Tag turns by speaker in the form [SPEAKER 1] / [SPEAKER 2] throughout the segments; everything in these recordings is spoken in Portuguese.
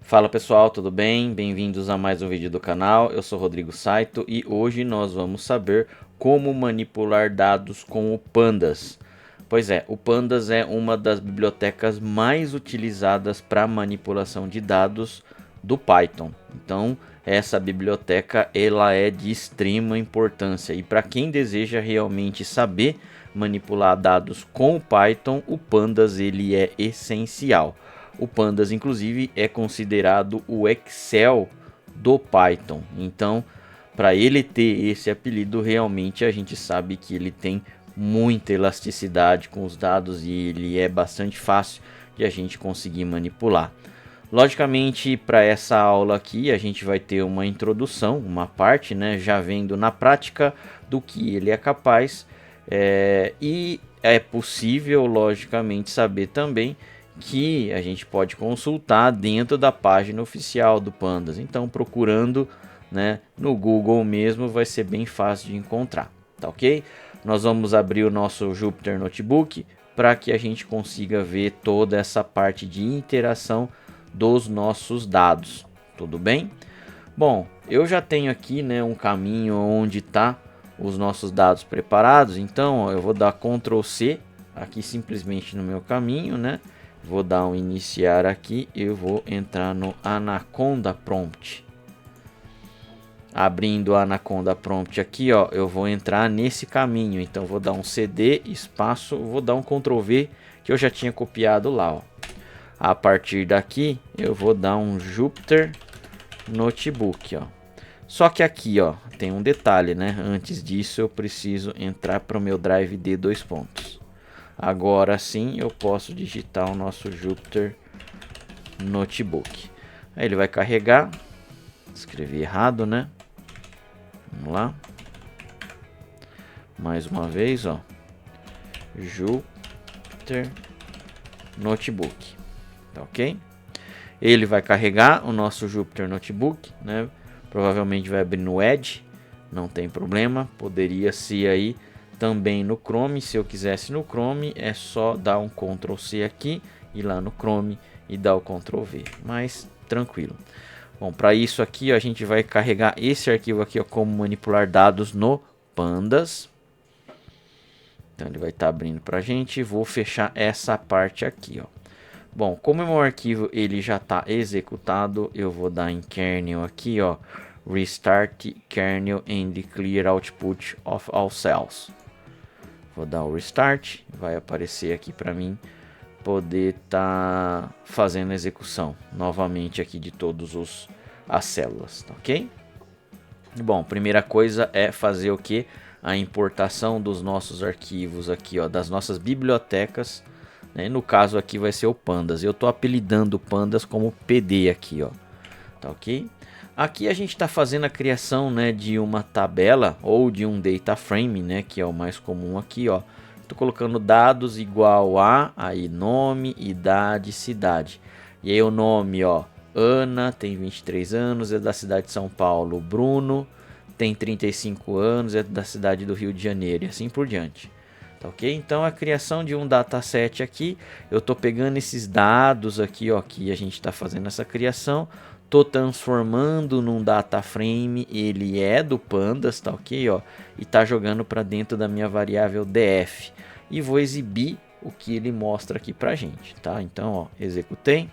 [SPEAKER 1] Fala pessoal, tudo bem? Bem-vindos a mais um vídeo do canal. Eu sou Rodrigo Saito e hoje nós vamos saber como manipular dados com o Pandas. Pois é, o Pandas é uma das bibliotecas mais utilizadas para manipulação de dados do Python. Então, essa biblioteca ela é de extrema importância e para quem deseja realmente saber manipular dados com o Python, o Pandas ele é essencial. O Pandas, inclusive, é considerado o Excel do Python. Então, para ele ter esse apelido, realmente a gente sabe que ele tem muita elasticidade com os dados e ele é bastante fácil de a gente conseguir manipular. Logicamente, para essa aula aqui, a gente vai ter uma introdução, uma parte, né, já vendo na prática do que ele é capaz. E é possível, logicamente, saber também que a gente pode consultar dentro da página oficial do Pandas. Então, procurando, né, no Google mesmo, vai ser bem fácil de encontrar, tá ok? Nós vamos abrir o nosso Jupyter Notebook para que a gente consiga ver toda essa parte de interação dos nossos dados, tudo bem? Bom, eu já tenho aqui, né, um caminho onde está os nossos dados preparados, então ó, eu vou dar Ctrl C aqui simplesmente no meu caminho, né? Vou dar um iniciar aqui, eu vou entrar no Anaconda Prompt. Abrindo o Anaconda Prompt aqui, ó, eu vou entrar nesse caminho. Então vou dar um CD espaço, vou dar um Ctrl V que eu já tinha copiado lá, ó. A partir daqui eu vou dar um Jupyter Notebook, ó. Só que aqui, ó, tem um detalhe, né? Antes disso eu preciso entrar para o meu Drive de 2 pontos. Agora sim eu posso digitar o nosso Jupyter Notebook. Aí ele vai carregar. Escrevi errado, né? Vamos lá. Mais uma vez, ó. Jupyter Notebook. Tá ok? Ele vai carregar o nosso Jupyter Notebook, né? Provavelmente vai abrir no Edge. Não tem problema. Poderia ser aí também no Chrome. Se eu quisesse no Chrome, é só dar um Ctrl C aqui, ir lá no Chrome e dar o Ctrl V, mas tranquilo. Bom, para isso aqui ó, a gente vai carregar esse arquivo aqui, ó, como manipular dados no Pandas. Então ele vai estar abrindo para a gente. Vou fechar essa parte aqui, ó. Bom, como o meu arquivo ele já está executado, eu vou dar em kernel aqui, ó, restart kernel and clear output of all cells. Vou dar o restart, vai aparecer aqui para mim poder estar fazendo a execução novamente aqui de todas as células, tá ok? Bom, primeira coisa é fazer o que? A importação dos nossos arquivos aqui, ó, das nossas bibliotecas, né? No caso aqui vai ser o Pandas. Eu estou apelidando o Pandas como PD aqui, ó, tá ok? Aqui a gente está fazendo a criação, né, de uma tabela ou de um data frame, né, que é o mais comum aqui, ó. Estou colocando dados igual a aí nome, idade, cidade. E aí o nome, ó, Ana, tem 23 anos, é da cidade de São Paulo. Bruno tem 35 anos, é da cidade do Rio de Janeiro e assim por diante. Tá ok? Então a criação de um dataset aqui, eu estou pegando esses dados aqui, ó, que a gente está fazendo essa criação. Tô transformando num data frame, ele é do Pandas, tá ok, ó, e tá jogando para dentro da minha variável df e vou exibir o que ele mostra aqui pra gente, tá? Então, ó, executei.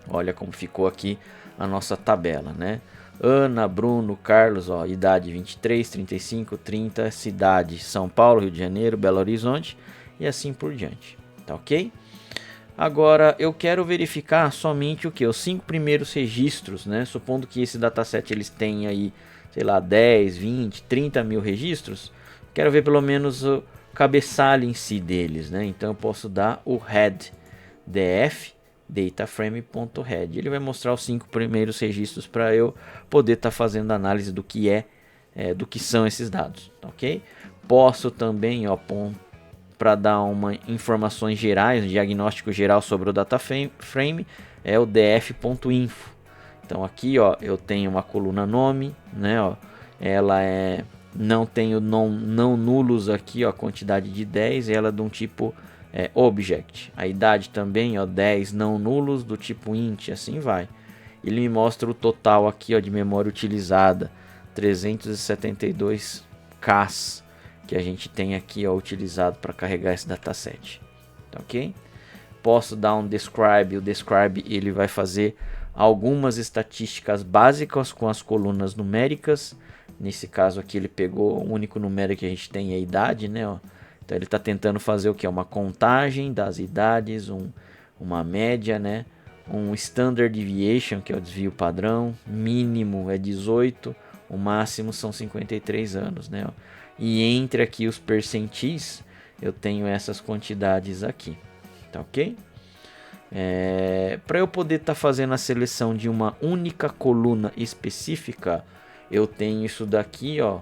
[SPEAKER 1] Olha como ficou aqui a nossa tabela, né? Ana, Bruno, Carlos, ó, idade 23, 35, 30, cidade São Paulo, Rio de Janeiro, Belo Horizonte e assim por diante, tá ok? Agora eu quero verificar somente o que? Os 5 primeiros registros, né? Supondo que esse dataset eles tenham aí, sei lá, 10, 20, 30 mil registros. Quero ver pelo menos o cabeçalho em si deles, né? Então eu posso dar o head df dataframe.head. Ele vai mostrar os 5 primeiros registros para eu poder estar fazendo análise do que do que são esses dados, ok? Posso também, ó, para dar uma informações gerais, um diagnóstico geral sobre o data frame, é o df.info. Então aqui, ó, eu tenho uma coluna nome, né, ó, ela não tenho não nulos aqui, ó, a quantidade de 10, ela é de um tipo object. A idade também, ó, 10 não nulos do tipo int, assim vai. Ele me mostra o total aqui, ó, de memória utilizada, 372 Ks que a gente tem aqui, ó, utilizado para carregar esse dataset. Tá, ok? Posso dar um describe. O describe ele vai fazer algumas estatísticas básicas com as colunas numéricas. Nesse caso aqui ele pegou o único número que a gente tem, é a idade, né? Ó. Então ele está tentando fazer o que? Uma contagem das idades, uma média, né? Um standard deviation, que é o desvio padrão. Mínimo é 18, o máximo são 53 anos, né? Ó. E entre aqui os percentis, eu tenho essas quantidades aqui. Tá, ok? Para eu poder estar fazendo a seleção de uma única coluna específica, eu tenho isso daqui, ó,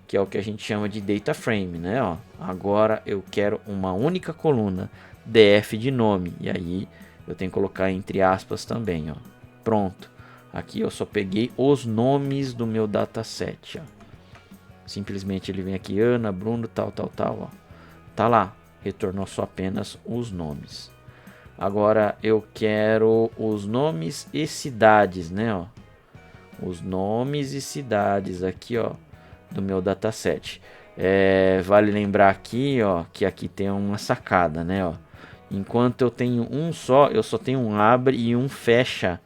[SPEAKER 1] que é o que a gente chama de data frame, né? Ó, agora eu quero uma única coluna, df de nome, e aí eu tenho que colocar entre aspas também, ó. Pronto. Aqui eu só peguei os nomes do meu dataset, ó. Simplesmente ele vem aqui, Ana, Bruno, tal, ó. Tá lá. Retornou só apenas os nomes. Agora eu quero os nomes e cidades, né? Ó. Os nomes e cidades aqui, ó, do meu dataset. Vale lembrar aqui, ó, que aqui tem uma sacada, né? Ó. Enquanto eu tenho um só, eu só tenho um abre e um fecha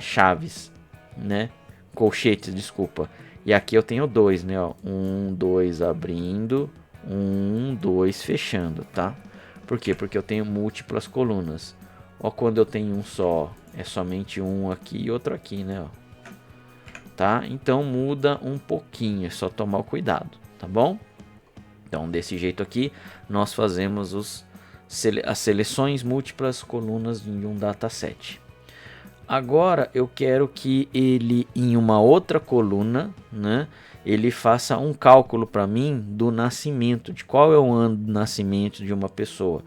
[SPEAKER 1] chaves, né? Colchetes, desculpa. E aqui eu tenho dois, né? Ó. 1, 2 abrindo. 1, 2 fechando, tá? Por quê? Porque eu tenho múltiplas colunas. Ó, quando eu tenho um só, é somente um aqui e outro aqui, né? Ó. Tá? Então muda um pouquinho, é só tomar o cuidado, tá bom? Então desse jeito aqui nós fazemos as seleções múltiplas colunas de um dataset. Agora eu quero que ele, em uma outra coluna, né, ele faça um cálculo para mim do nascimento, de qual é o ano de nascimento de uma pessoa.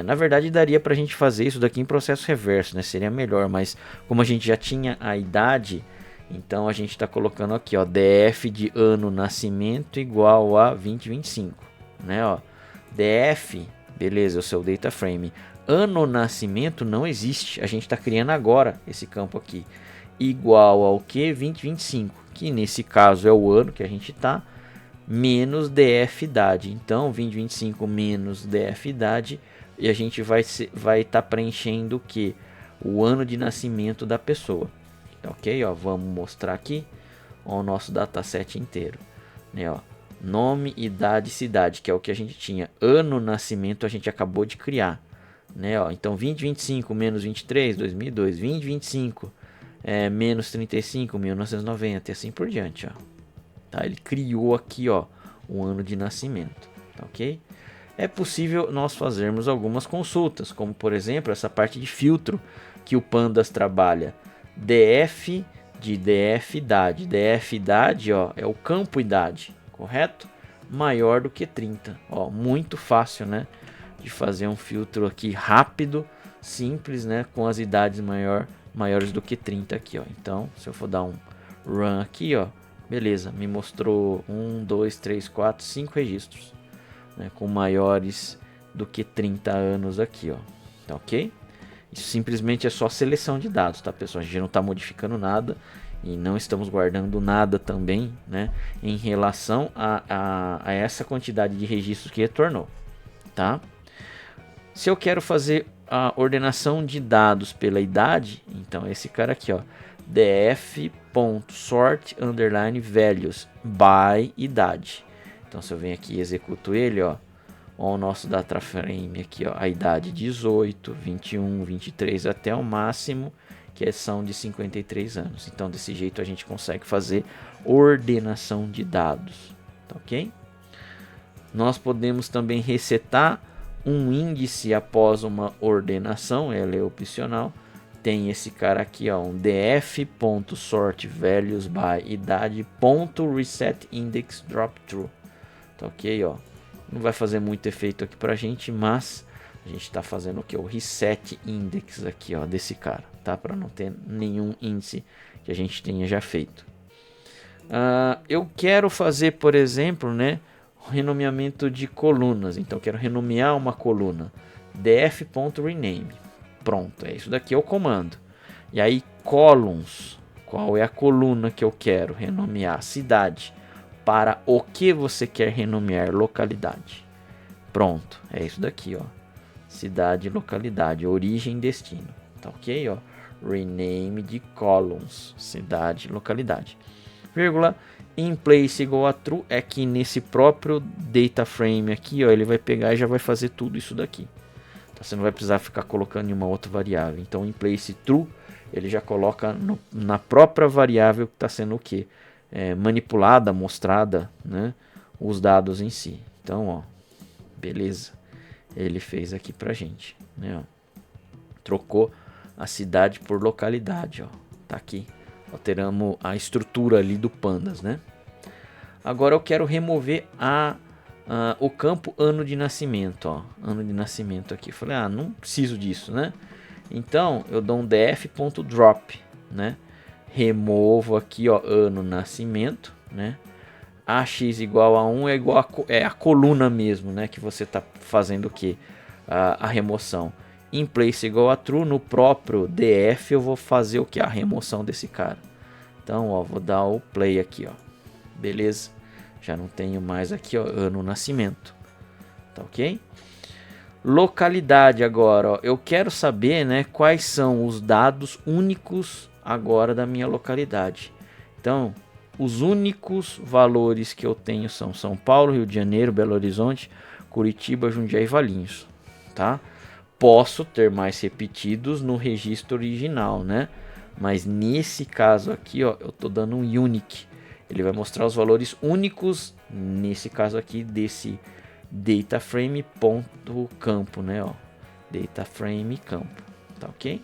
[SPEAKER 1] Na verdade daria para a gente fazer isso daqui em processo reverso, né? Seria melhor, mas como a gente já tinha a idade, então a gente está colocando aqui, ó, df de ano nascimento igual a 2025, né? Ó, df, beleza, é o seu data frame. Ano nascimento não existe, a gente está criando agora esse campo aqui, igual ao que? 2025, que nesse caso é o ano que a gente está, menos df idade. Então 2025 menos df idade, e a gente vai estar preenchendo o que? O ano de nascimento da pessoa. Ok, ó, vamos mostrar aqui ó, o nosso dataset inteiro, né? Ó, nome, idade, cidade, que é o que a gente tinha. Ano, nascimento, a gente acabou de criar, né? Ó, então 2025 menos 23, 2002, 2025 menos 35, 1990 e assim por diante, ó. Tá? Ele criou aqui, ó, o ano de nascimento, tá, ok? É possível nós fazermos algumas consultas, como por exemplo essa parte de filtro que o Pandas trabalha. df de df idade. Df idade, ó, é o campo idade, correto? Maior do que 30. Ó, muito fácil, né? De fazer um filtro aqui rápido, simples, né? Com as idades maiores do que 30 aqui, ó. Então, se eu for dar um run aqui, ó, beleza, me mostrou 1, 2, 3, 4, 5 registros, né? Com maiores do que 30 anos aqui, ó. Tá, ok? Isso simplesmente é só seleção de dados, tá, pessoal? A gente não está modificando nada e não estamos guardando nada também, né, em relação a essa quantidade de registros que retornou, tá? Se eu quero fazer a ordenação de dados pela idade, então é esse cara aqui, ó, df.sort_values by idade. Então se eu venho aqui e executo ele, ó, o nosso data frame aqui, ó, a idade 18, 21, 23 até o máximo, que são de 53 anos. Então desse jeito a gente consegue fazer ordenação de dados, tá, ok? Nós podemos também resetar um índice após uma ordenação, ela é opcional. Tem esse cara aqui, ó, um df.sortValues by idade.resetIndexDropTrue, tá, ok, ó. Não vai fazer muito efeito aqui pra gente, mas a gente está fazendo o que? O reset index aqui, ó, desse cara, tá? Para não ter nenhum índice que a gente tenha já feito. Eu quero fazer, por exemplo, né, renomeamento de colunas. Então, quero renomear uma coluna. df.rename. Pronto, é isso daqui é o comando. E aí, columns. Qual é a coluna que eu quero renomear? Cidade. Para o que você quer renomear? Localidade. Pronto, é isso daqui, ó. Cidade, localidade, origem, destino. Tá ok, ó. Rename de columns. Cidade, localidade. Vírgula. In place igual a true. É que nesse próprio data frame aqui, ó, ele vai pegar e já vai fazer tudo isso daqui. Então, você não vai precisar ficar colocando em uma outra variável. Então, in place true, ele já coloca na própria variável que está sendo o quê? Manipulada, mostrada, né? Os dados em si. Então, ó, beleza. Ele fez aqui pra gente, né? Ó. Trocou a cidade por localidade, ó. Tá aqui. Alteramos a estrutura ali do pandas, né? Agora eu quero remover o campo ano de nascimento, ó. Ano de nascimento aqui. Falei, não preciso disso, né? Então eu dou um df.drop, né? Removo aqui, ó, ano nascimento, né? AX igual a 1 é igual a coluna mesmo, né? Que você tá fazendo o que? A remoção. In place igual a true, no próprio df eu vou fazer o que? A remoção desse cara. Então, ó, vou dar o play aqui, ó. Beleza? Já não tenho mais aqui, ó, ano nascimento. Tá ok? Localidade agora, ó. Eu quero saber, né, quais são os dados únicos agora da minha localidade. Então, os únicos valores que eu tenho são São Paulo, Rio de Janeiro, Belo Horizonte, Curitiba, Jundiaí e Valinhos, tá? Posso ter mais repetidos no registro original, né? Mas nesse caso aqui, ó, eu tô dando um unique. Ele vai mostrar os valores únicos, nesse caso aqui, desse data frame ponto campo, né? Ó, data frame campo, tá ok?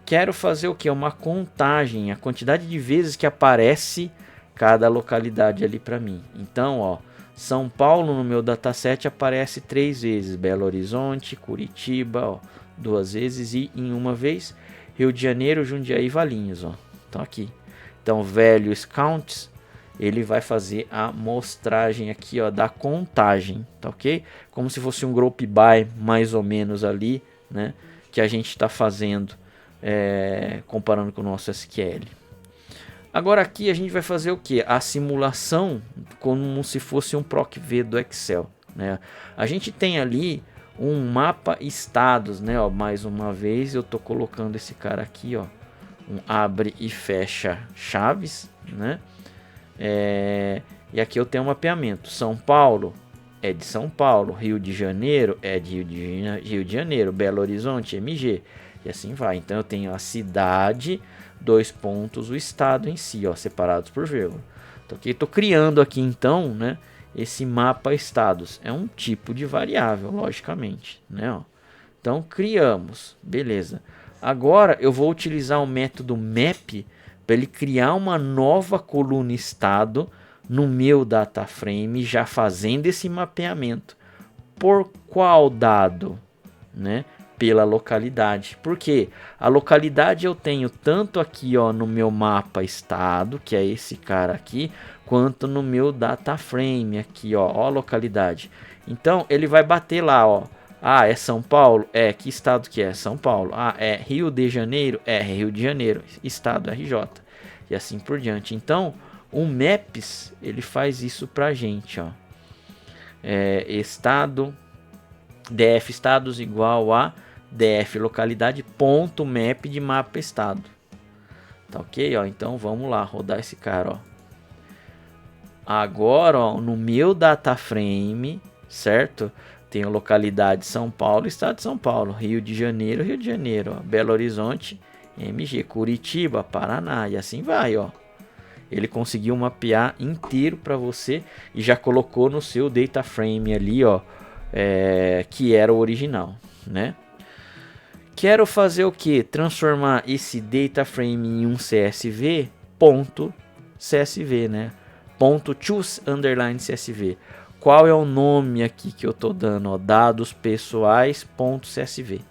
[SPEAKER 1] Quero fazer o que? Uma contagem, a quantidade de vezes que aparece cada localidade ali para mim. Então, ó, São Paulo no meu dataset aparece 3 vezes, Belo Horizonte, Curitiba, ó, 2 vezes e em uma vez Rio de Janeiro, Jundiaí e Valinhos, ó. Então aqui. Então, values counts, ele vai fazer a mostragem aqui, ó, da contagem, tá ok? Como se fosse um group by, mais ou menos ali, né? Que a gente está fazendo, comparando com o nosso SQL. Agora aqui a gente vai fazer o que? A simulação como se fosse um PROC-V do Excel, né? A gente tem ali um mapa estados, né? Ó, mais uma vez eu tô colocando esse cara aqui, ó, um abre e fecha chaves, né? E aqui eu tenho um mapeamento. São Paulo é de São Paulo, Rio de Janeiro é de Rio de Janeiro, Belo Horizonte MG, e assim vai. Então eu tenho a cidade, 2 pontos, o estado em si, ó, separados por vírgula. Então, aqui estou criando aqui então, né, esse mapa estados. É um tipo de variável, logicamente, né, ó. Então criamos, beleza. Agora eu vou utilizar o método map para ele criar uma nova coluna estado no meu data frame, já fazendo esse mapeamento. Por qual dado, né? Pela localidade. Porque a localidade eu tenho tanto aqui, ó, no meu mapa estado, que é esse cara aqui, quanto no meu data frame aqui, ó, a localidade. Então ele vai bater lá, ó. Ah, é São Paulo? É, que estado que é? São Paulo. Ah, é Rio de Janeiro? É Rio de Janeiro, estado RJ. E assim por diante. Então, o Maps, ele faz isso pra gente, ó. Estado, df estados igual a df localidade ponto map de mapa estado. Tá ok, ó? Então vamos lá, rodar esse cara, ó. Agora, ó, no meu data frame, certo? Tem a localidade São Paulo, estado de São Paulo, Rio de Janeiro, ó, Belo Horizonte, MG, Curitiba, Paraná, e assim vai, ó. Ele conseguiu mapear inteiro para você e já colocou no seu data frame ali, ó, que era o original, né? Quero fazer o que? Transformar esse data frame em um CSV, ponto CSV, né? Ponto choose underline CSV. Qual é o nome aqui que eu tô dando? Ó, dados pessoais ponto CSV.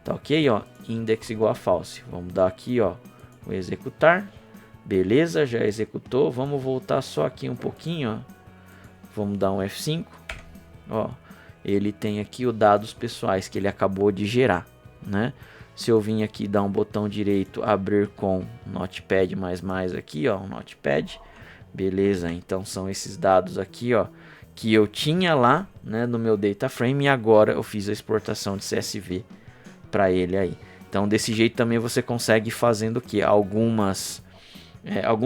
[SPEAKER 1] Tá ok, ó? Index igual a false. Vamos dar aqui, ó, o executar. Beleza, já executou. Vamos voltar só aqui um pouquinho, ó. vamos dar um F5, ó, ele tem aqui os dados pessoais que ele acabou de gerar, né? Se eu vim aqui dar um botão direito, abrir com Notepad++ aqui, ó, um Notepad, beleza? Então são esses dados aqui, ó, que eu tinha lá, né, no meu data frame, e agora eu fiz a exportação de CSV para ele aí. Então desse jeito também você consegue fazendo o que? Alguns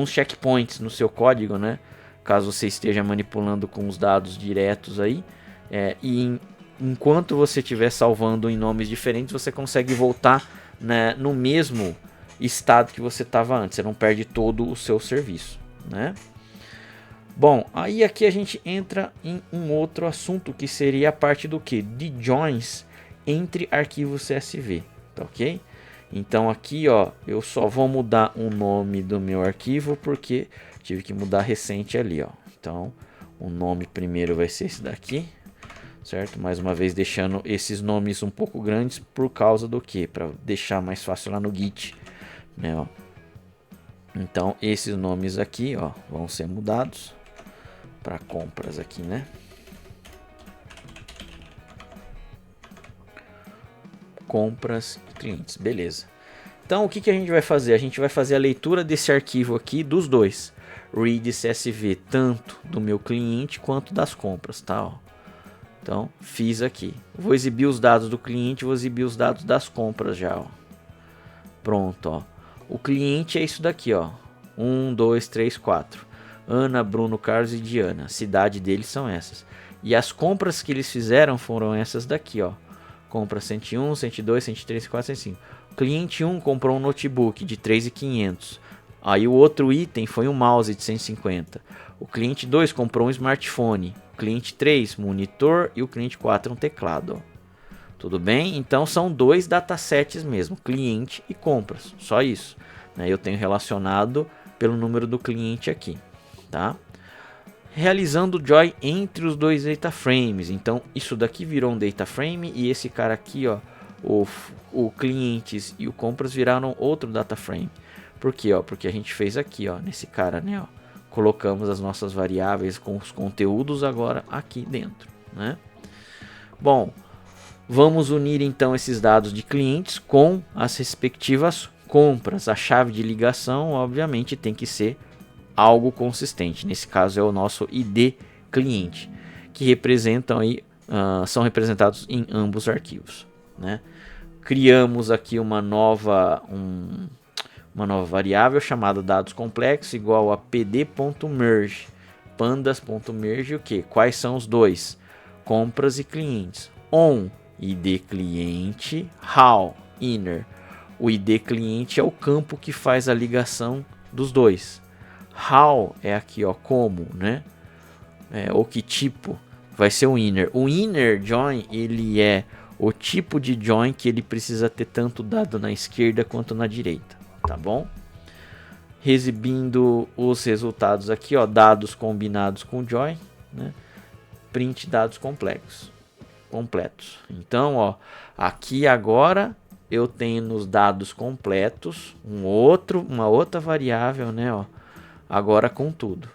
[SPEAKER 1] checkpoints no seu código, né? Caso você esteja manipulando com os dados diretos aí, enquanto você estiver salvando em nomes diferentes, você consegue voltar, né, no mesmo estado que você estava antes. Você não perde todo o seu serviço, né? Bom, aí aqui a gente entra em um outro assunto que seria a parte do que? De joins entre arquivos CSV, tá ok? Então aqui, ó, eu só vou mudar o nome do meu arquivo porque tive que mudar recente ali, ó. Então o nome primeiro vai ser esse daqui, certo? Mais uma vez deixando esses nomes um pouco grandes por causa do que? Para deixar mais fácil lá no Git, né? Ó. Então esses nomes aqui, ó, vão ser mudados para compras aqui, né? Compras e clientes, beleza. Então o que a gente vai fazer? A gente vai fazer a leitura desse arquivo aqui dos dois, read CSV, tanto do meu cliente quanto das compras, tá? Ó. Então fiz aqui, vou exibir os dados do cliente, vou exibir os dados das compras já, ó. Pronto, ó. O cliente é isso daqui, ó, 1, 2, 3, 4. Ana, Bruno, Carlos e Diana. A cidade deles são essas. E as compras que eles fizeram foram essas daqui, ó. Compra 101, 102, 103, 104, 105. Cliente 1 comprou um notebook de 3.500. Aí o outro item foi um mouse de 150. O cliente 2 comprou um smartphone. O cliente 3, monitor. E o cliente 4, um teclado, ó. Tudo bem? Então são dois datasets mesmo, cliente e compras. Só isso, né? Eu tenho relacionado pelo número do cliente aqui. Tá? Realizando o join entre os dois data frames. Então isso daqui virou um data frame e esse cara aqui, ó, o clientes e o compras viraram outro data frame. Por quê? Ó, porque a gente fez aqui, ó, nesse cara, né, ó, colocamos as nossas variáveis com os conteúdos agora aqui dentro, né? Bom, vamos unir então esses dados de clientes com as respectivas compras. A chave de ligação, obviamente, tem que ser algo consistente. Nesse caso é o nosso ID cliente, que representam aí, são representados em ambos arquivos, né? Criamos aqui uma nova variável chamada dados complexos igual a pd.merge, pandas.merge, o que? Quais são os dois? Compras e clientes. On ID cliente, how inner. O ID cliente é o campo que faz a ligação dos dois. How é aqui, ó, como, né? Ou que tipo, vai ser o inner. O inner join, ele é o tipo de join que ele precisa ter tanto dado na esquerda quanto na direita, tá bom? Exibindo os resultados aqui, ó, dados combinados com join, né? Print dados completos. Então, ó, aqui agora eu tenho nos dados completos uma outra variável, né, ó, agora com tudo.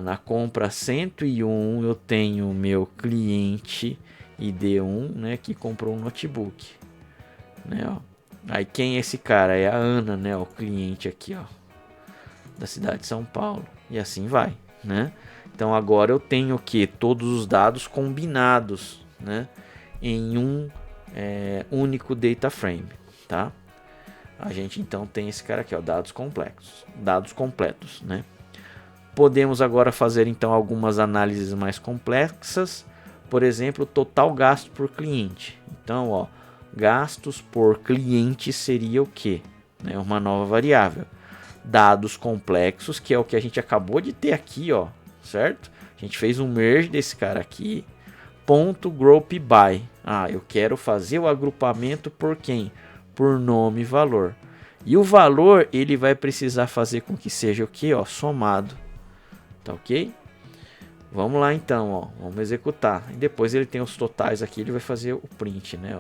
[SPEAKER 1] Na compra 101 eu tenho o meu cliente ID1, né, que comprou um notebook, né, ó. Aí quem é esse cara? É a Ana, né, o cliente aqui, ó, da cidade de São Paulo, e assim vai, né? Então agora eu tenho que todos os dados combinados, né, em um único data frame, tá? A gente então tem esse cara aqui, ó, dados completos, né? Podemos agora fazer então algumas análises mais complexas, por exemplo, total gasto por cliente. Então, ó, gastos por cliente seria o que? Né, uma nova variável. Dados complexos, que é o que a gente acabou de ter aqui, ó, certo? A gente fez um merge desse cara aqui. Ponto group by. Eu quero fazer o agrupamento por quem? Por nome e valor. E o valor ele vai precisar fazer com que seja o que? Ó, somado. Tá ok? Vamos lá então, ó. Vamos executar. E depois ele tem os totais aqui, ele vai fazer o print, né?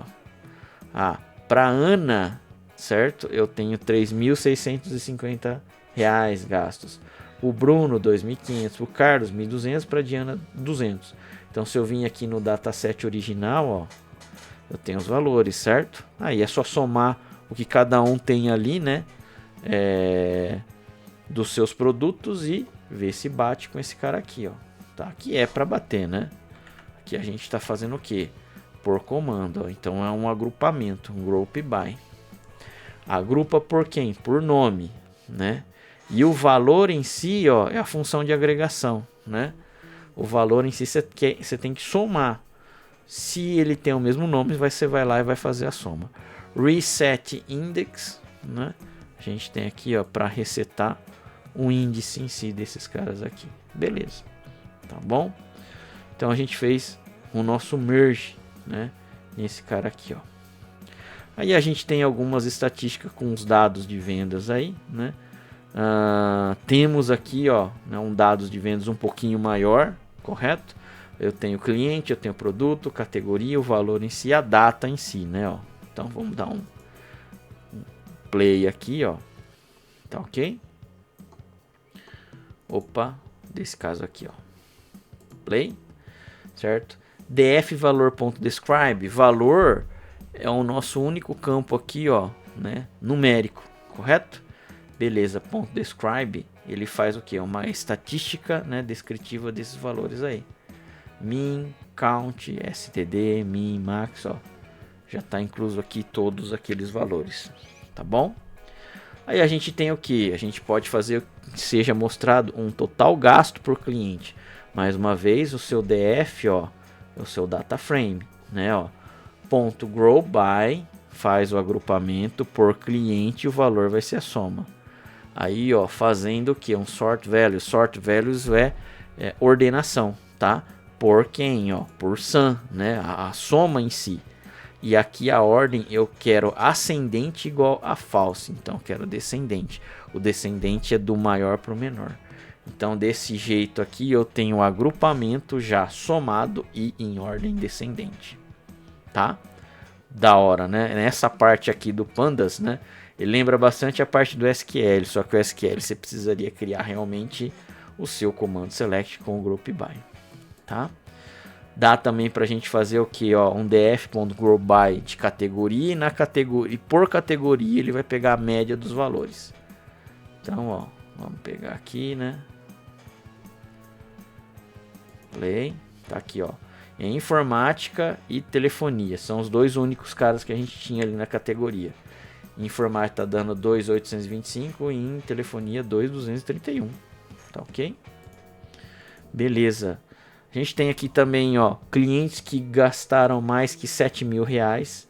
[SPEAKER 1] Ó. Para Ana, certo? Eu tenho R$ 3.650 gastos. O Bruno 2.500, o Carlos 1.200, para a Diana 200. Então se eu vim aqui no dataset original, ó, eu tenho os valores, certo? Aí é só somar o que cada um tem ali, né? Dos seus produtos e ver se bate com esse cara aqui, ó. Tá? Que é para bater, né? Aqui a gente está fazendo o quê? Por comando, ó. Então é um agrupamento, um group by. Agrupa por quem? Por nome, né? E o valor em si, ó, é a função de agregação, né? O valor em si você tem que somar. Se ele tem o mesmo nome, você vai lá e vai fazer a soma. Reset index, né? A gente tem aqui, ó, para resetar o índice em si desses caras aqui. Beleza. Tá bom? Então a gente fez o nosso merge, né? Nesse cara aqui, ó. Aí a gente tem algumas estatísticas com os dados de vendas aí, né? Temos aqui, ó, né, um dados de vendas um pouquinho maior, correto? Eu tenho cliente, eu tenho produto, categoria, o valor em si, a data em si, né? Ó. Então vamos dar um play aqui, ó. Tá ok? Opa, desse caso aqui, ó. Play, certo? df valor.describe, valor é o nosso único campo aqui, ó, né? Numérico, correto? Beleza, ponto .describe, ele faz o que? Uma estatística, né, descritiva desses valores aí. Min, count, std, min, max, ó. Já está incluso aqui todos aqueles valores, tá bom? Aí a gente tem o que? A gente pode fazer que seja mostrado um total gasto por cliente. Mais uma vez, o seu DF, ó, é o seu data frame, né, ó. Ponto grow by faz o agrupamento por cliente e o valor vai ser a soma. Aí, ó, fazendo o que? Um sort values. Sort values é ordenação, tá? Por quem, ó? Por sum, né? A soma em si. E aqui a ordem eu quero ascendente igual a false. Então eu quero descendente. O descendente é do maior para o menor. Então desse jeito aqui eu tenho o agrupamento já somado e em ordem descendente. Tá? Da hora, né? Nessa parte aqui do Pandas, né? Ele lembra bastante a parte do SQL, só que o SQL você precisaria criar realmente o seu comando select com o group by, tá? Dá também para a gente fazer o que, ó, um df.growby de categoria e na categoria e por categoria ele vai pegar a média dos valores. Então, ó, vamos pegar aqui, né? Play, tá aqui, ó. Em informática e telefonia são os dois únicos caras que a gente tinha ali na categoria. Em informática tá dando 2.825 e em telefonia 2.231. Tá ok? Beleza. A gente tem aqui também, ó, clientes que gastaram mais que R$7.000.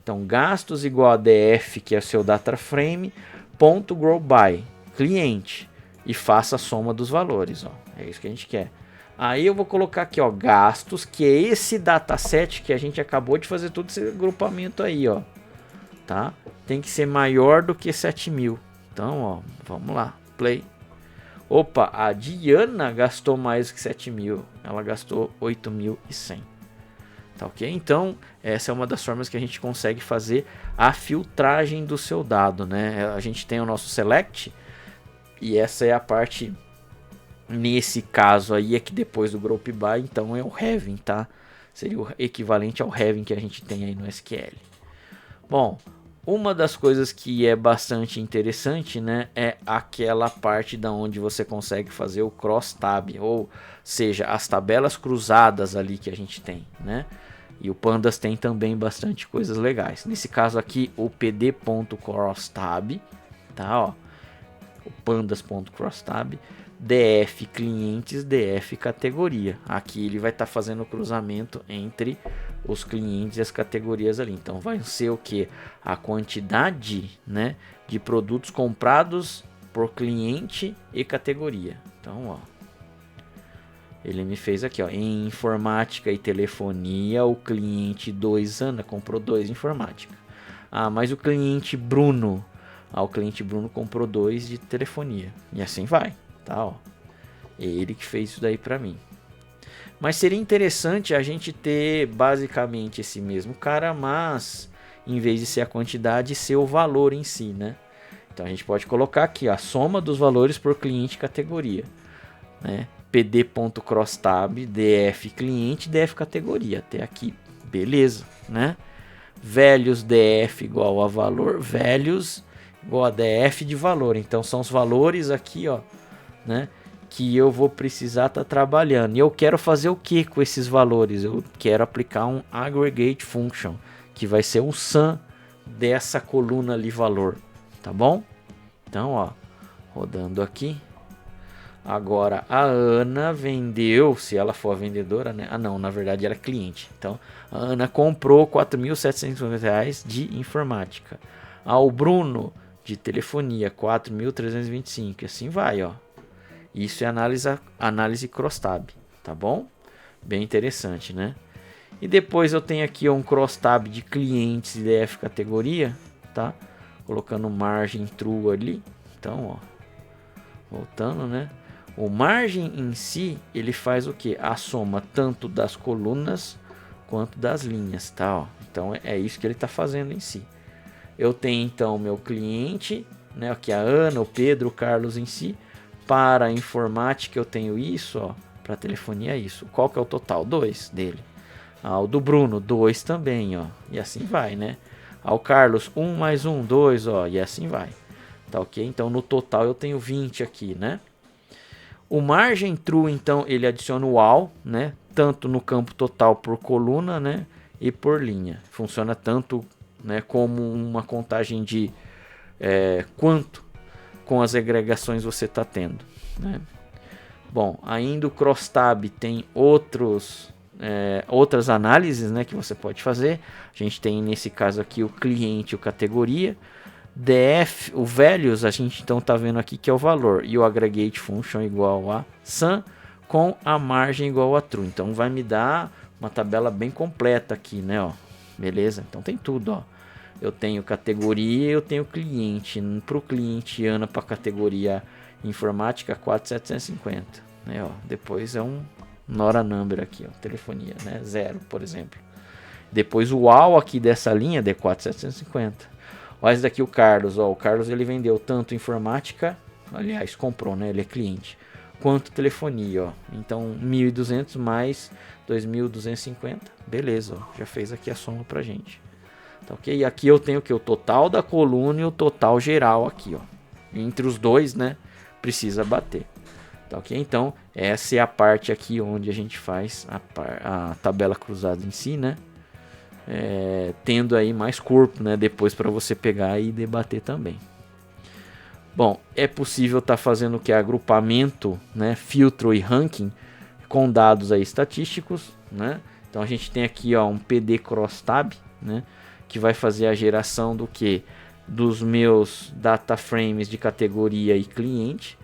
[SPEAKER 1] Então, gastos igual a DF, que é o seu data frame, ponto grow by, cliente, e faça a soma dos valores, ó. É isso que a gente quer. Aí eu vou colocar aqui, ó, gastos, que é esse dataset que a gente acabou de fazer todo esse agrupamento aí, ó. Tá? Tem que ser maior do que 7.000. Então, ó, vamos lá, play. Opa, a Diana gastou mais que 7.000. Ela gastou 8.100. Tá ok? Então, essa é uma das formas que a gente consegue fazer a filtragem do seu dado, né? A gente tem o nosso select e essa é a parte, nesse caso aí, é que depois do group by, então é o having, tá? Seria o equivalente ao having que a gente tem aí no SQL. Bom, uma das coisas que é bastante interessante, né, é aquela parte da onde você consegue fazer o cross tab, ou seja, as tabelas cruzadas ali que a gente tem, né? E o Pandas tem também bastante coisas legais. Nesse caso aqui, o pd.crosstab, tá, ó. O pandas.crosstab, df clientes, df categoria. Aqui ele vai estar fazendo o cruzamento entre os clientes e as categorias ali. Então vai ser o que? A quantidade, né, de produtos comprados por cliente e categoria. Então, ó, ele me fez aqui, ó, em informática e telefonia, o cliente 2 Ana comprou 2 informática. Ah, mas o cliente Bruno, o cliente Bruno comprou 2 de telefonia. E assim vai, tá, ó. É ele que fez isso daí para mim. Mas seria interessante a gente ter basicamente esse mesmo cara, mas em vez de ser a quantidade, ser o valor em si, né? Então a gente pode colocar aqui a soma dos valores por cliente e categoria, né? pd.crosstab df cliente df categoria, até aqui, beleza, né? Values df igual a valor, values igual a df de valor. Então são os valores aqui, ó, né, que eu vou precisar estar trabalhando. E eu quero fazer o que com esses valores? Eu quero aplicar um aggregate function, que vai ser o sum dessa coluna ali valor, tá bom? Então, ó, rodando aqui. Agora a Ana vendeu, se ela for a vendedora, né? Ah, não, na verdade ela é cliente. Então, a Ana comprou R$ 4.750 de informática. O Bruno de telefonia, 4.325. Assim vai, ó. Isso é análise crosstab, tá bom? Bem interessante, né? E depois eu tenho aqui um crosstab de clientes e DF categoria, tá? Colocando margem true ali. Então, ó, voltando, né? O margem em si, ele faz o que? A soma tanto das colunas quanto das linhas, tá? Ó. Então é isso que ele está fazendo em si. Eu tenho então o meu cliente, né? Aqui a Ana, o Pedro, o Carlos em si. Para a informática eu tenho isso, ó. Para telefonia isso. Qual que é o total? 2 dele. O do Bruno, 2 também, ó. E assim vai, né? O Carlos, 1 mais 1, 2, ó. E assim vai. Tá ok? Então no total eu tenho 20 aqui, né? O margem true, então, ele adiciona o all, né? Tanto no campo total por coluna, né? E por linha. Funciona tanto, né, como uma contagem de quanto com as agregações você está tendo, né? Bom, ainda o crosstab tem outras análises, né, que você pode fazer. A gente tem nesse caso aqui o cliente, o categoria. df, o values, a gente então tá vendo aqui que é o valor, e o aggregate function igual a sum com a margem igual a true. Então vai me dar uma tabela bem completa aqui, né, ó. Beleza? Então tem tudo, ó. Eu tenho categoria, eu tenho cliente. Para o cliente Ana, para a categoria informática, 4.750, né, ó. Depois é um Nora number aqui, ó, telefonia, né, 0, por exemplo. Depois o all aqui dessa linha de 4.750. Olha esse daqui, o Carlos. Ó, o Carlos ele vendeu tanto informática, aliás, comprou, né? Ele é cliente, quanto telefonia. Ó. Então, 1.200 mais 2.250. Beleza, ó, já fez aqui a soma pra gente. Tá ok? E aqui eu tenho o que? O total da coluna e o total geral aqui, ó. Entre os dois, né? Precisa bater. Tá ok? Então, essa é a parte aqui onde a gente faz a tabela cruzada em si, né? Tendo aí mais corpo, né, depois para você pegar e debater também. Bom, é possível estar fazendo o que? Agrupamento, né, filtro e ranking com dados aí estatísticos, né? Então a gente tem aqui, ó, um PD crosstab, né, que vai fazer a geração do que? Dos meus data frames de categoria e cliente,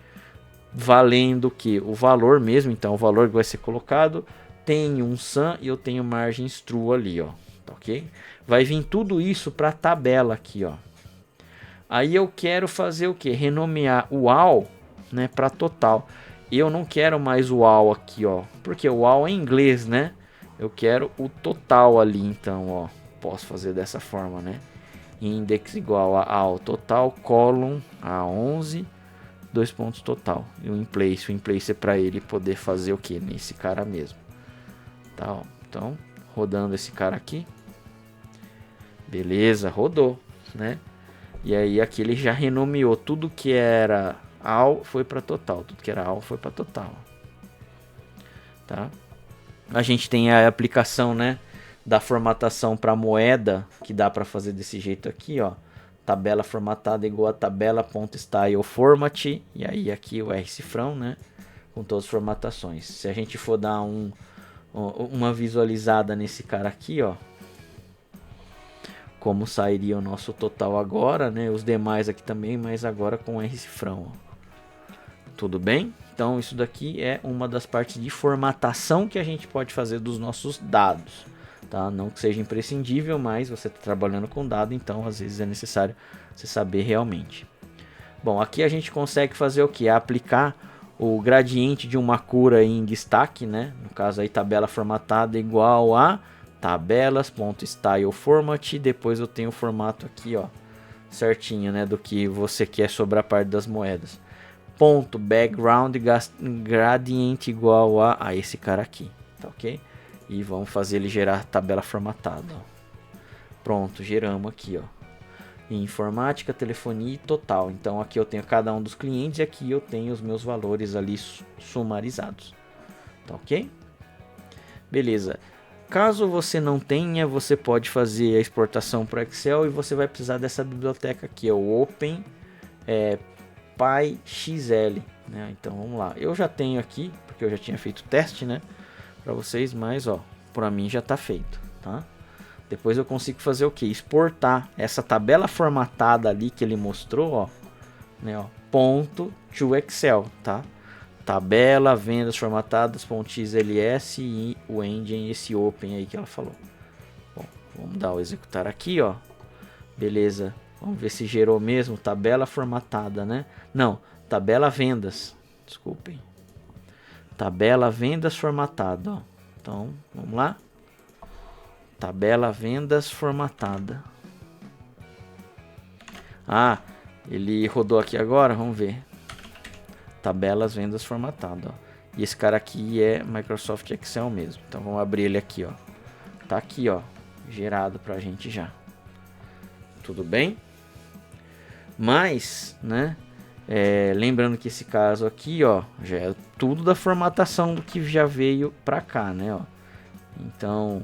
[SPEAKER 1] valendo o que? O valor mesmo. Então o valor que vai ser colocado tem um sum e eu tenho margens true ali, ó. Tá ok? Vai vir tudo isso para a tabela aqui, ó. Aí eu quero fazer o que? Renomear o all, né, para total. Eu não quero mais o all aqui, ó, porque o all é em inglês, né? Eu quero o total ali, então, ó. Posso fazer dessa forma, né? Index igual a all total, column a 11, 2 pontos total. E o in-place é para ele poder fazer o que? Nesse cara mesmo. Tá, ó. Então, rodando esse cara aqui. Beleza, rodou, né? E aí aqui ele já renomeou tudo que era all foi para total, tudo que era all foi para total. Tá? A gente tem a aplicação, né, da formatação para moeda, que dá para fazer desse jeito aqui, ó. Tabela formatada igual a tabela.styleformat, e aí aqui o R-cifrão, né, com todas as formatações. Se a gente for dar uma visualizada nesse cara aqui, ó, como sairia o nosso total agora, né? Os demais aqui também, mas agora com R-cifrão. Tudo bem? Então isso daqui é uma das partes de formatação que a gente pode fazer dos nossos dados, tá? Não que seja imprescindível, mas você está trabalhando com dado, então às vezes é necessário você saber realmente. Bom, aqui a gente consegue fazer o que? Aplicar o gradiente de uma cura em destaque, né? No caso aí, tabela formatada igual a tabelas.styleformat. Depois eu tenho o formato aqui, ó, certinho, né, do que você quer sobre a parte das moedas. Ponto background gradient igual a esse cara aqui, tá ok? E vamos fazer ele gerar a tabela formatada, ó. Pronto, geramos aqui, ó. Informática, telefonia e total. Então aqui eu tenho cada um dos clientes e aqui eu tenho os meus valores ali sumarizados, tá ok? Beleza. Caso você não tenha, você pode fazer a exportação para Excel e você vai precisar dessa biblioteca aqui, o Open PyXL, né? Então vamos lá. Eu já tenho aqui, porque eu já tinha feito o teste, né, para vocês, mas ó, para mim já está feito, tá? Depois eu consigo fazer o que? Exportar essa tabela formatada ali que ele mostrou, ó, né, ó, ponto to Excel, tá? Tabela, vendas formatadas, .xls e o engine, esse open aí que ela falou. Bom, vamos dar o executar aqui, ó. Beleza. Vamos ver se gerou mesmo. Tabela formatada, né? Não, tabela vendas. Desculpem. Tabela vendas formatada, ó. Então, vamos lá. Tabela vendas formatada. Ah, ele rodou aqui agora, vamos ver. Tabelas vendas formatada, ó. E esse cara aqui é Microsoft Excel mesmo. Então vamos abrir ele aqui, ó. Tá aqui, ó, gerado pra gente já. Tudo bem? Mas, né, lembrando que esse caso aqui, ó, já é tudo da formatação do que já veio pra cá, né, ó. Então,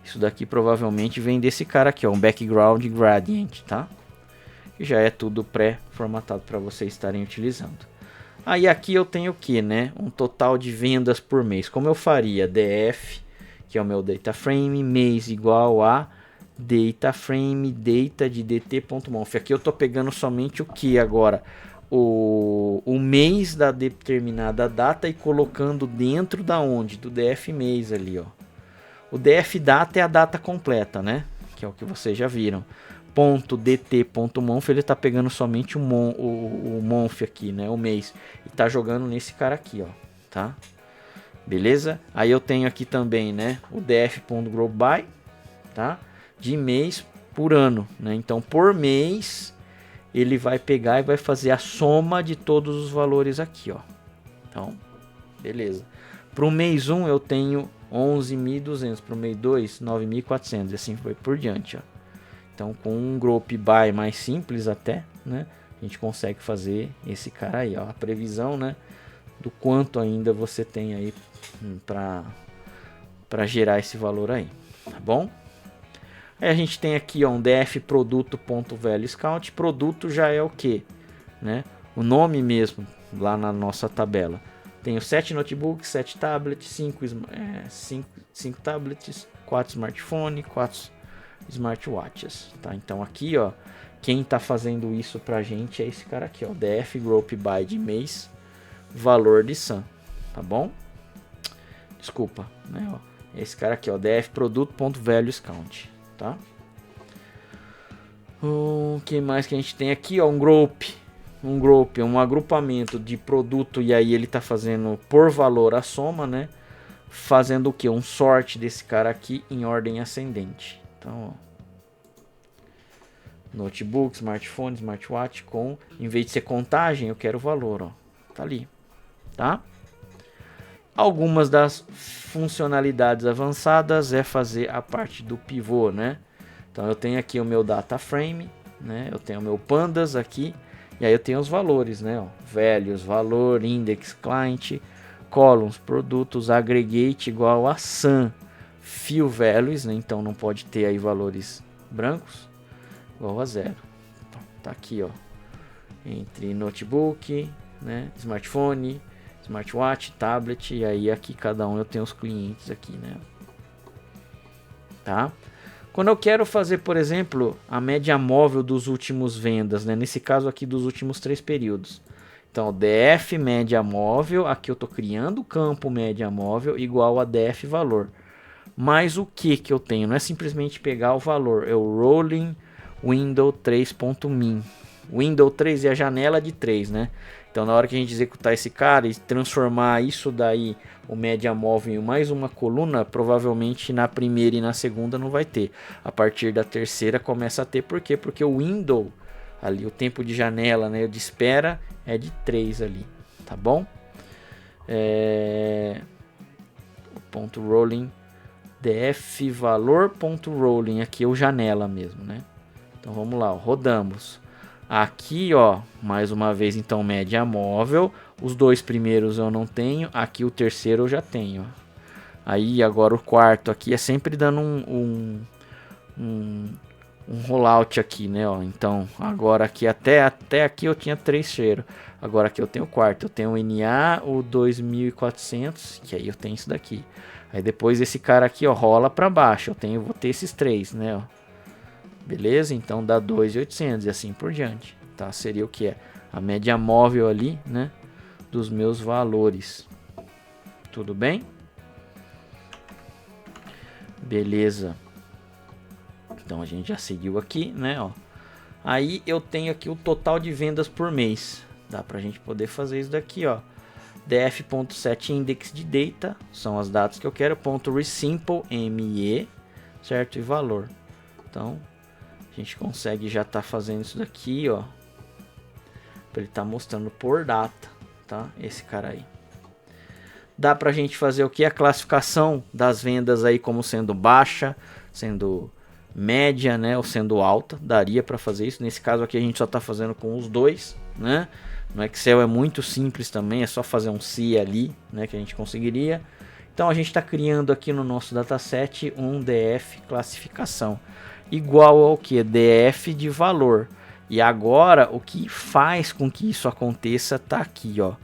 [SPEAKER 1] isso daqui provavelmente vem desse cara aqui, ó, um background gradient, tá? E já é tudo pré-formatado para vocês estarem utilizando. Aí aqui eu tenho o que, né? Um total de vendas por mês. Como eu faria? DF, que é o meu data frame, mês igual a data frame, data de dt.monf. Aqui eu tô pegando somente o que agora? O mês da determinada data e colocando dentro da onde? Do DF mês ali, ó. O DF data é a data completa, né? Que é o que vocês já viram. .dt.monf, ele tá pegando somente o month aqui, né, o mês, e tá jogando nesse cara aqui, ó, tá? Beleza? Aí eu tenho aqui também, né, o df.growby, tá? De mês por ano, né? Então por mês ele vai pegar e vai fazer a soma de todos os valores aqui, ó. Então, beleza. Pro mês 1 eu tenho 11.200, pro mês 2 9.400 e assim foi por diante, ó. Então, com um group by mais simples até, né, a gente consegue fazer esse cara aí, ó, a previsão, né, do quanto ainda você tem aí para gerar esse valor aí, tá bom? Aí a gente tem aqui, ó, um df produto.valuesCount. Produto já é o que, né? O nome mesmo lá na nossa tabela. Tenho 7 notebooks, 7 tablets, 5 tablets, 4 smartphones, 4 smartwatches, tá? Então aqui, ó, quem tá fazendo isso pra gente é esse cara aqui, ó, df group by de mês, valor de SAM, tá bom? Desculpa, né, ó, esse cara aqui, ó, df produto.valuesCount, tá? O que mais que a gente tem aqui, ó, um group, um agrupamento de produto, e aí ele tá fazendo por valor a soma, né? Fazendo o que? Um sort desse cara aqui em ordem ascendente. Então, ó, notebook, smartphone, smartwatch com, em vez de ser contagem, eu quero o valor, ó, tá ali, tá? Algumas das funcionalidades avançadas é fazer a parte do pivô, né? Então eu tenho aqui o meu data frame, né? Eu tenho o meu pandas aqui, e aí eu tenho os valores, né? Ó, values, valor, index, client, columns, produtos, aggregate igual a sum. Fill values, né? Então não pode ter aí valores brancos, igual a 0. Então, tá aqui, ó, entre notebook, né, smartphone, smartwatch, tablet, e aí aqui cada um eu tenho os clientes aqui, né? Tá? Quando eu quero fazer, por exemplo, a média móvel dos últimos vendas, né? Nesse caso aqui dos últimos 3 períodos. Então, df média móvel, aqui eu tô criando o campo média móvel igual a df valor. Mas o que eu tenho? Não é simplesmente pegar o valor, é o rolling window 3.min. Window 3 é a janela de 3, né? Então na hora que a gente executar esse cara e transformar isso daí, o média móvel, em mais uma coluna, provavelmente na primeira e na segunda não vai ter. A partir da terceira começa a ter, por quê? Porque o window ali o tempo de janela, né, de espera é de 3 ali, tá bom? O ponto rolling df valor ponto rolling, aqui é o janela mesmo, né? Então vamos lá, ó, rodamos. Aqui, ó, mais uma vez, então, média móvel. Os dois primeiros eu não tenho. Aqui o terceiro eu já tenho. Aí agora o quarto aqui é sempre dando um rollout aqui, né? Ó. Então agora aqui até aqui eu tinha 3 cheiros. Agora aqui eu tenho o quarto. Eu tenho o NA, o 2400, que aí eu tenho isso daqui. Aí depois esse cara aqui, ó, rola para baixo. Vou ter esses 3, né? Ó. Beleza? Então dá 2.800 e assim por diante, tá? Seria o que é a média móvel ali, né, dos meus valores. Tudo bem? Beleza. Então a gente já seguiu aqui, né, ó. Aí eu tenho aqui o total de vendas por mês. Dá pra gente poder fazer isso daqui, ó. df.set index de data, são as datas que eu quero, ponto .resimple me, certo? E valor. Então a gente consegue já tá fazendo isso daqui, ó, para ele tá mostrando por data, tá? Esse cara aí. Dá pra gente fazer o que? A classificação das vendas aí como sendo baixa, sendo média, né, ou sendo alta. Daria para fazer isso. Nesse caso aqui a gente só tá fazendo com os dois, né? No Excel é muito simples também, é só fazer um se ali, né, que a gente conseguiria. Então a gente está criando aqui no nosso dataset um DF classificação igual ao que? DF de valor. E agora o que faz com que isso aconteça tá aqui, ó.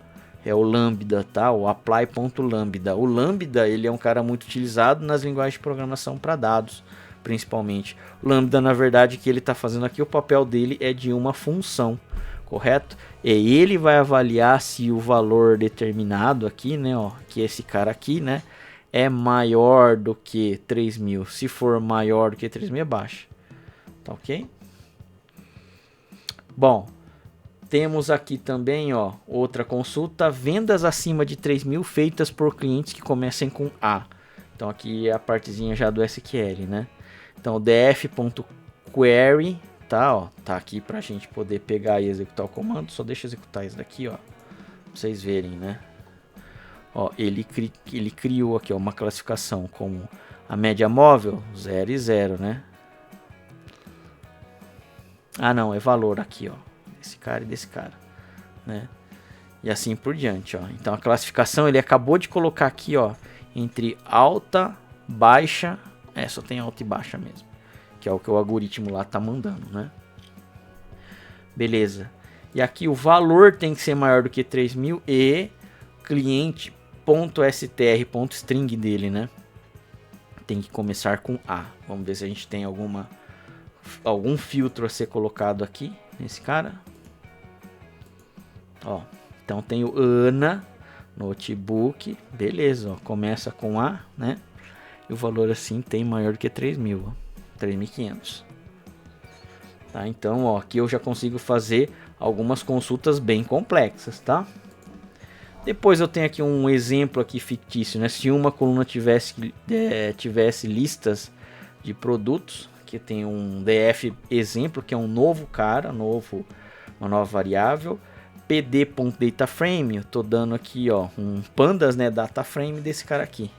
[SPEAKER 1] É o lambda, tá? O apply.lambda. O lambda, ele é um cara muito utilizado nas linguagens de programação para dados, principalmente. O lambda, na verdade, que ele está fazendo aqui, o papel dele é de uma função, correto? E ele vai avaliar se o valor determinado aqui, né, ó, que esse cara aqui, né, é maior do que 3.000. Se for maior do que 3.000, é baixa. Tá ok? Bom, temos aqui também, ó, outra consulta, vendas acima de 3.000 feitas por clientes que comecem com A. Então aqui é a partezinha já do SQL, né? Então df.query, tá, ó, tá aqui pra gente poder pegar e executar o comando. Só deixa eu executar isso daqui, ó, pra vocês verem, né? Ó, ele criou aqui, ó, uma classificação como a média móvel 0 e 0, né? Ah, não, é valor aqui, ó, desse cara e desse cara, né? E assim por diante, ó. Então a classificação ele acabou de colocar aqui, ó, entre alta, baixa, só tem alta e baixa mesmo, que é o que o algoritmo lá tá mandando, né? Beleza. E aqui o valor tem que ser maior do que 3.000 e cliente.str.string dele, né? Tem que começar com A. Vamos ver se a gente tem algum filtro a ser colocado aqui nesse cara. Ó, então tem o Ana notebook, beleza, ó, começa com A, né? E o valor assim tem maior do que 3.000, ó, 3.500. Tá? Então, ó, aqui eu já consigo fazer algumas consultas bem complexas, tá? Depois eu tenho aqui um exemplo aqui fictício, né? Se uma coluna tivesse listas de produtos, aqui tem um df exemplo, que é um novo cara, uma nova variável, pd.dataframe, eu tô dando aqui, ó, um pandas, né, dataframe desse cara aqui.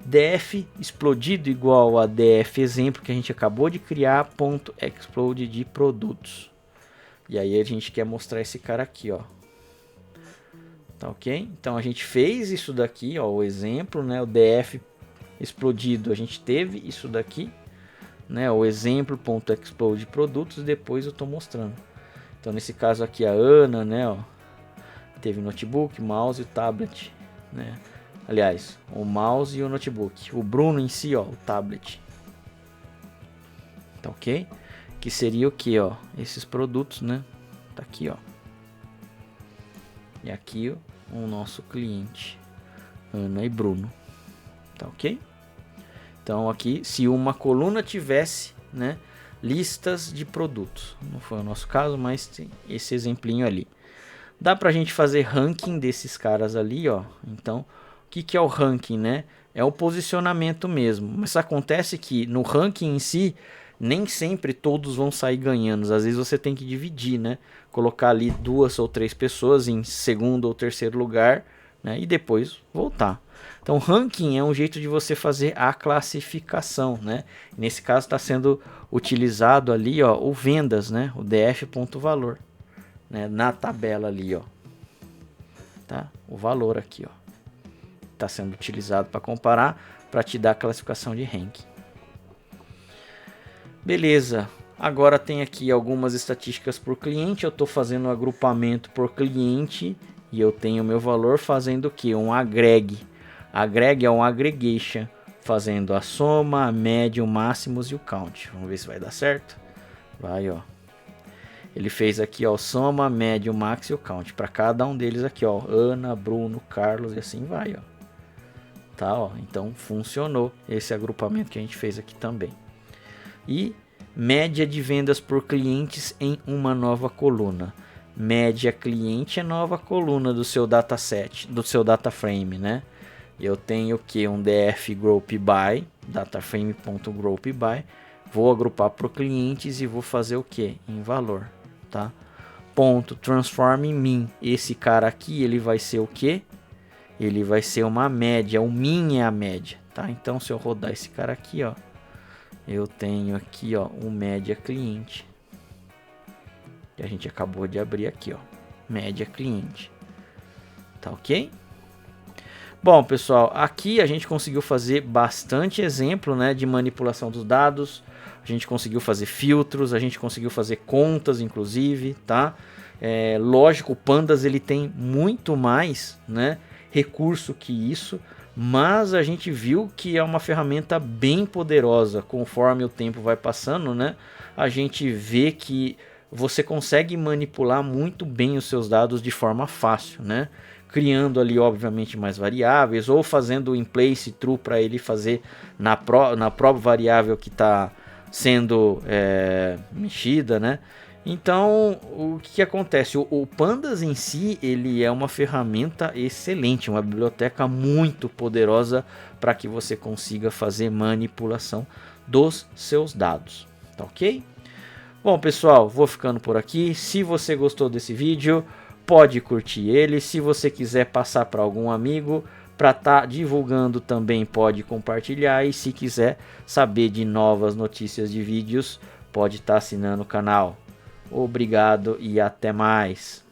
[SPEAKER 1] df explodido igual a df exemplo que a gente acabou de criar, ponto explode de produtos. E aí a gente quer mostrar esse cara aqui, ó. Tá ok? Então a gente fez isso daqui, ó, o exemplo, né, o df explodido, a gente teve isso daqui, né, o exemplo.explode produtos, depois eu tô mostrando. Então nesse caso aqui a Ana, né, ó, teve notebook, mouse e tablet, né? Aliás, o mouse e o notebook. O Bruno em si, ó, o tablet. Tá ok? Que seria o que, ó, esses produtos, né? Tá aqui, ó. E aqui o nosso cliente, Ana e Bruno. Tá ok? Então aqui, se uma coluna tivesse, né, listas de produtos. Não foi o nosso caso, mas tem esse exemplinho ali. Dá pra gente fazer ranking desses caras ali, ó. Então, o que é o ranking, né? É o posicionamento mesmo. Mas acontece que no ranking em si, nem sempre todos vão sair ganhando. Às vezes você tem que dividir, né? Colocar ali 2 ou 3 pessoas em segundo ou terceiro lugar, né? E depois voltar. Então, ranking é um jeito de você fazer a classificação, né? Nesse caso está sendo utilizado ali, ó, o vendas, né? O df.valor, né? Na tabela ali, ó, tá? O valor aqui, ó, está sendo utilizado para comparar, para te dar a classificação de ranking. Beleza. Agora tem aqui algumas estatísticas por cliente. Eu estou fazendo um agrupamento por cliente e eu tenho meu valor fazendo o que? Um agreg. Agreg é um aggregation, fazendo a soma, a média, o máximos e o count. Vamos ver se vai dar certo. Vai, ó. Ele fez aqui, ó, soma, média, o max e o count para cada um deles aqui, ó. Ana, Bruno, Carlos e assim vai, ó. Tá, ó. Então funcionou esse agrupamento que a gente fez aqui também. E média de vendas por clientes em uma nova coluna. Média cliente é nova coluna do seu dataset, do seu data frame, né? Eu tenho que um df group by, dataframe.group by, vou agrupar por clientes e vou fazer o que? Em valor, tá? Ponto transform em min. Esse cara aqui, ele vai ser o que? Ele vai ser uma média, o min é a média, tá? Então se eu rodar esse cara aqui, ó, eu tenho aqui, ó, o média cliente. Que a gente acabou de abrir aqui, ó, média cliente. Tá ok? Bom, pessoal, aqui a gente conseguiu fazer bastante exemplo, né, de manipulação dos dados. A gente conseguiu fazer filtros, a gente conseguiu fazer contas, inclusive, tá? Lógico, o Pandas ele tem muito mais, né, recurso que isso, mas a gente viu que é uma ferramenta bem poderosa. Conforme o tempo vai passando, né, a gente vê que você consegue manipular muito bem os seus dados de forma fácil, né? Criando ali obviamente mais variáveis ou fazendo o in place true para ele fazer na própria variável que está sendo mexida, né? Então o que acontece? O Pandas em si ele é uma ferramenta excelente, uma biblioteca muito poderosa para que você consiga fazer manipulação dos seus dados, tá ok? Bom, pessoal, vou ficando por aqui. Se você gostou desse vídeo, pode curtir ele. Se você quiser passar para algum amigo para estar divulgando também, pode compartilhar. E se quiser saber de novas notícias de vídeos, pode estar assinando o canal. Obrigado e até mais.